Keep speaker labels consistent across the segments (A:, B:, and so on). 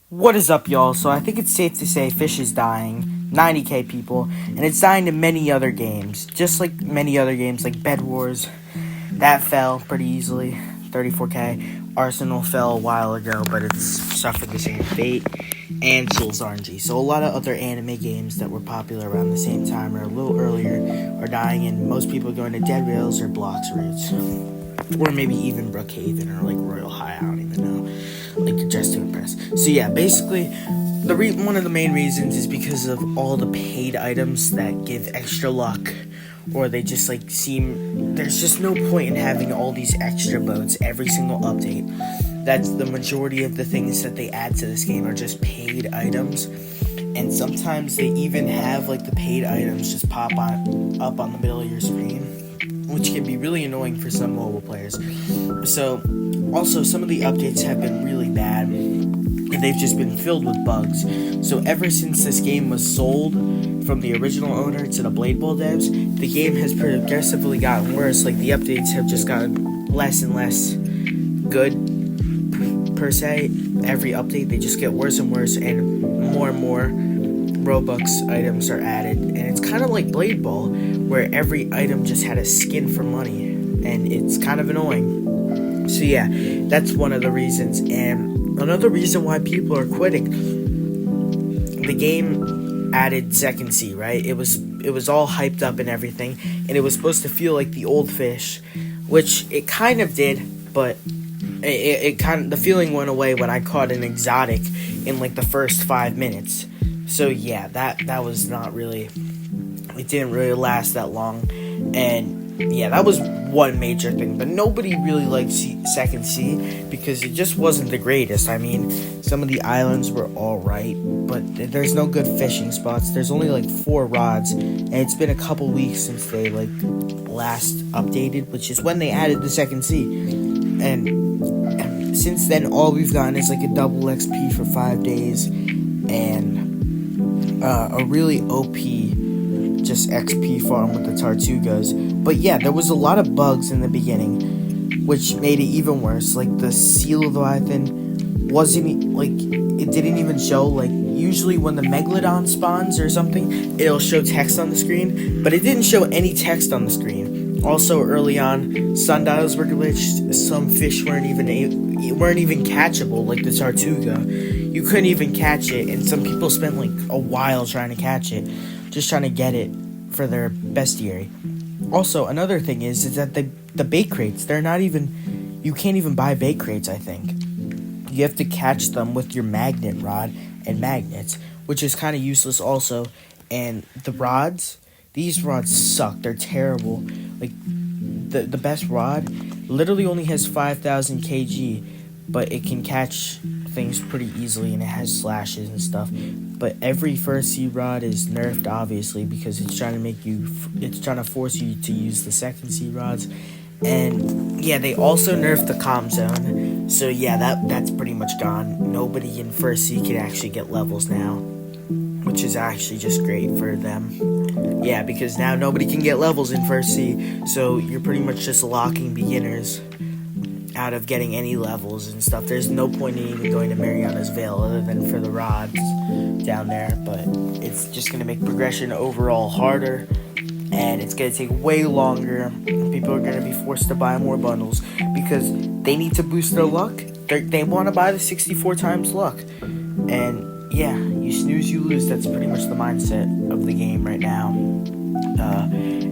A: What is up, y'all? So I think it's safe to say Fisch is dying, 90k people, and it's dying to many other games. Just like many other games like Bed Wars, that fell pretty easily, 34k. Arsenal fell a while ago, but it's suffered the same fate. And Souls RNG. So a lot of other anime games that were popular around the same time or a little earlier are dying, and most people are going to Dead Rails or Blocks routes. Or maybe even Brookhaven or like Royal High, I don't even know. Like just to impress. So yeah, basically, one of the main reasons is because of all the paid items that give extra luck, or they just like seem. There's just no point in having all these extra boats every single update. That's the majority of the things that they add to this game are just paid items, and sometimes they even have like the paid items just pop up on the middle of your screen, which can be really annoying for some mobile players. So, also, some of the updates have been really bad, and they've just been filled with bugs. So ever since this game was sold from the original owner to the Blade Bowl devs, the game has progressively gotten worse. Like, the updates have just gotten less and less good, per se. Every update, they just get worse and worse, and more Robux items are added. And it's kind of like Blade Bowl, where every item just had a skin for money, and it's kind of annoying. So yeah, that's one of the reasons. And another reason why people are quitting, the game added Second Sea, right? It was all hyped up and everything, and it was supposed to feel like the old Fish, which it kind of did, but the feeling went away when I caught an exotic in like the first 5 minutes. So yeah, that was not really, it didn't really last that long. And yeah, that was one major thing, but nobody really liked Second Sea because it just wasn't the greatest. I mean, some of the islands were alright, but there's no good fishing spots. There's only like 4 rods, and it's been a couple weeks since they like last updated, which is when they added the Second Sea. And since then, all we've gotten is like a double XP for 5 days and a really OP just XP farm with the Tortugas. But yeah, there was a lot of bugs in the beginning, which made it even worse. Like the Sea Leviathan wasn't like, it didn't even show. Like usually when the Megalodon spawns or something, it'll show text on the screen, but it didn't show any text on the screen. Also early on, sundials were glitched. Some fish weren't even catchable, like the Tortuga. You couldn't even catch it, and some people spent like a while trying to catch it, just trying to get it for their bestiary. Also, another thing is that the bait crates, they're not even, you can't even buy bait crates, I think. You have to catch them with your magnet rod and magnets, which is kind of useless also. And the rods, these rods suck. They're terrible. Like, the best rod literally only has 5,000 kg, but it can catch things pretty easily, and it has slashes and stuff. But every First Sea rod is nerfed, obviously, because it's trying to force you to use the Second Sea rods. And yeah, they also nerfed the comm zone. So yeah, that's pretty much gone. Nobody in First Sea can actually get levels now, which is actually just great for them. Yeah, because now nobody can get levels in First Sea, so you're pretty much just locking beginners out of getting any levels and stuff. There's no point in even going to Mariana's Vale other than for the rods down there, but it's just going to make progression overall harder, and it's going to take way longer. People are going to be forced to buy more bundles because they need to boost their luck. They want to buy the 64 times luck, and yeah, you snooze, you lose. That's pretty much the mindset of the game right now.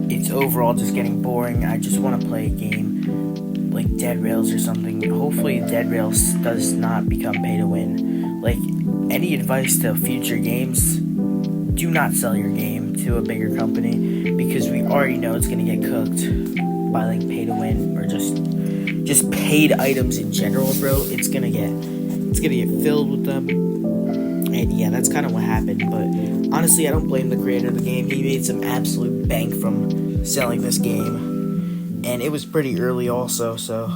A: It's overall just getting boring. I just want to play a game like Dead Rails or something. Hopefully Dead Rails does not become pay to win. Like, any advice to future games, do not sell your game to a bigger company, because we already know it's going to get cooked by like pay to win or just paid items in general, bro. It's gonna get filled with them. And yeah, that's kind of what happened. But honestly, I don't blame the creator of the game. He made some absolute bank from selling this game, and it was pretty early also, so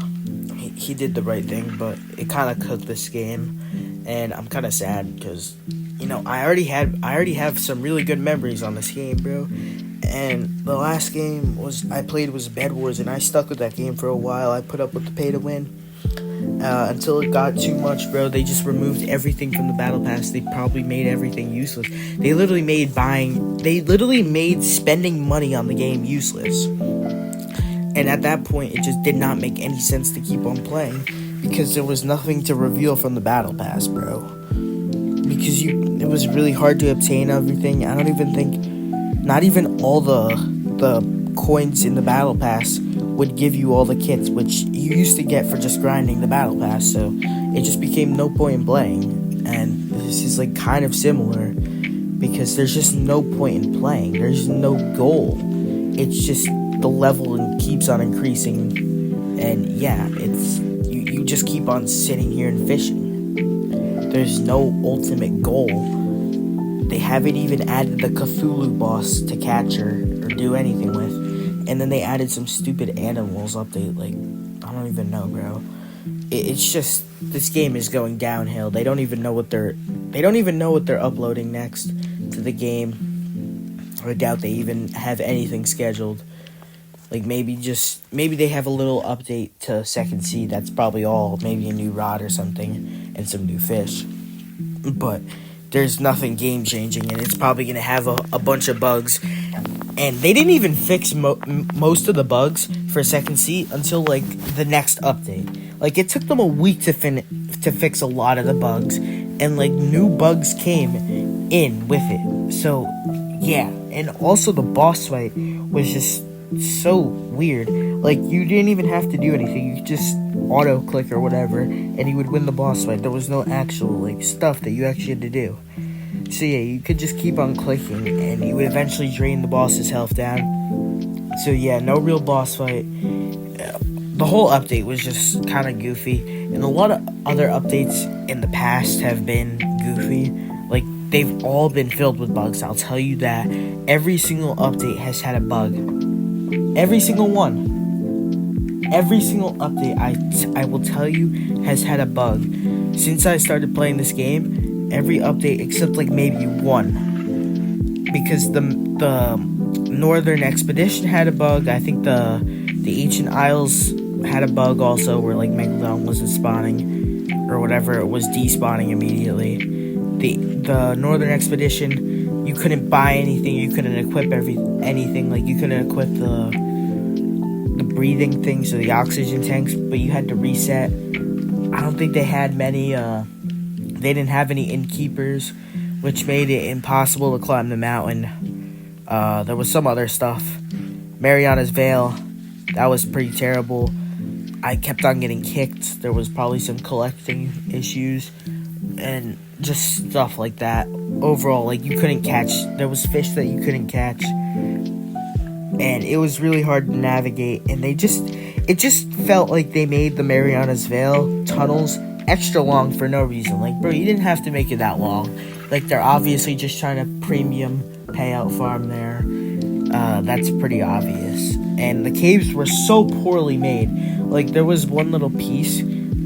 A: he did the right thing. But it kind of cooked this game, and I'm kind of sad because, you know, I already have some really good memories on this game, bro. And the last game I played was Bed Wars, and I stuck with that game for a while. I put up with the pay to win, until it got too much, bro. They just removed everything from the battle pass. They probably made everything useless. They literally made spending money on the game useless. And at that point, it just did not make any sense to keep on playing, because there was nothing to reveal from the battle pass, bro. Because it was really hard to obtain everything. I don't even think, not even all the coins in the battle pass would give you all the kits, which you used to get for just grinding the battle pass. So it just became no point in playing. And this is like kind of similar, because there's just no point in playing. There's no goal. It's just the level keeps on increasing, and yeah, it's you just keep on sitting here and fishing. There's no ultimate goal. They haven't even added the Cthulhu boss to catch or do anything with. And then they added some stupid animals update. Like, I don't even know, bro. It's just, this game is going downhill. They don't even know what they're uploading next to the game. I doubt they even have anything scheduled. Like, maybe they have a little update to Second Sea. That's probably all. Maybe a new rod or something, and some new fish. But there's nothing game-changing, and it's probably going to have a bunch of bugs. And they didn't even fix most of the bugs for Second Sea until, like, the next update. Like, it took them a week to fix a lot of the bugs, and, like, new bugs came in with it. So, yeah. And also the boss fight was just so weird. Like, you didn't even have to do anything. You could just auto click or whatever, and you would win the boss fight. There was no actual, like, stuff that you actually had to do. So yeah, you could just keep on clicking, and you would eventually drain the boss's health down. So yeah, no real boss fight. The whole update was just kind of goofy, and a lot of other updates in the past have been goofy. Like, they've all been filled with bugs, I'll tell you that. Every single update has had a bug. Every single one. Every single update, I will tell you, has had a bug. Since I started playing this game, every update except like maybe one. Because the Northern Expedition had a bug. I think the Ancient Isles had a bug also, where like Megalodon wasn't spawning or whatever, it was despawning immediately. The Northern Expedition, you couldn't buy anything, you couldn't equip anything, like you couldn't equip the breathing things or the oxygen tanks, but you had to reset. I don't think they had many, they didn't have any innkeepers, which made it impossible to climb the mountain. There was some other stuff. Mariana's Veil, that was pretty terrible. I kept on getting kicked. There was probably some collecting issues and just stuff like that. Overall, like, you couldn't catch, there was fish that you couldn't catch, and it was really hard to navigate. And it just felt like they made the Mariana's Veil tunnels extra long for no reason. Like, bro, you didn't have to make it that long. Like, they're obviously just trying to premium payout farm there. That's pretty obvious. And the caves were so poorly made. Like, there was one little piece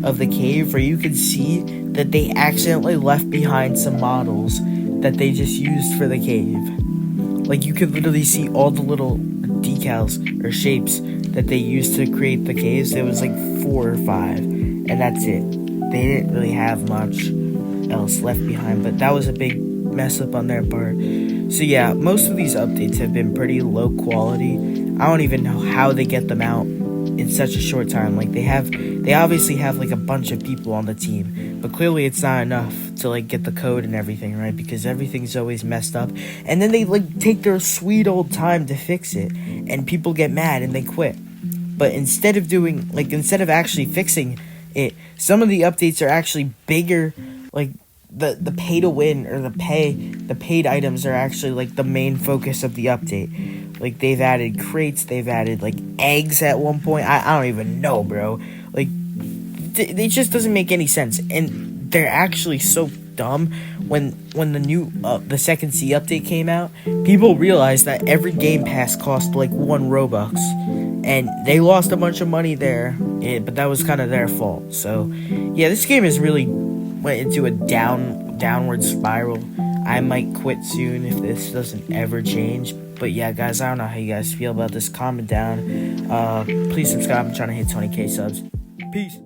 A: of the cave where you could see that they accidentally left behind some models that they just used for the cave. Like, you could literally see all the little decals or shapes that they used to create the caves. There was like 4 or 5, and that's it. They didn't really have much else left behind, but that was a big mess up on their part. So yeah, most of these updates have been pretty low quality. I don't even know how they get them out in such a short time. Like, they obviously have like a bunch of people on the team, but clearly it's not enough to like get the code and everything right, because everything's always messed up, and then they like take their sweet old time to fix it, and people get mad and they quit. But instead of actually fixing it, some of the updates are actually bigger. Like, the pay to win or the paid items are actually like the main focus of the update. Like, they've added crates, they've added like eggs at one point. I don't even know, bro. Like, it just doesn't make any sense, and they're actually so dumb. When the new the Second Sea update came out, people realized that every game pass cost like 1 Robux, and they lost a bunch of money there. But that was kind of their fault. So yeah, this game has really went into a downward spiral. I might quit soon if this doesn't ever change. But yeah, guys, I don't know how you guys feel about this. Comment down. Please subscribe. I'm trying to hit 20k subs. Peace.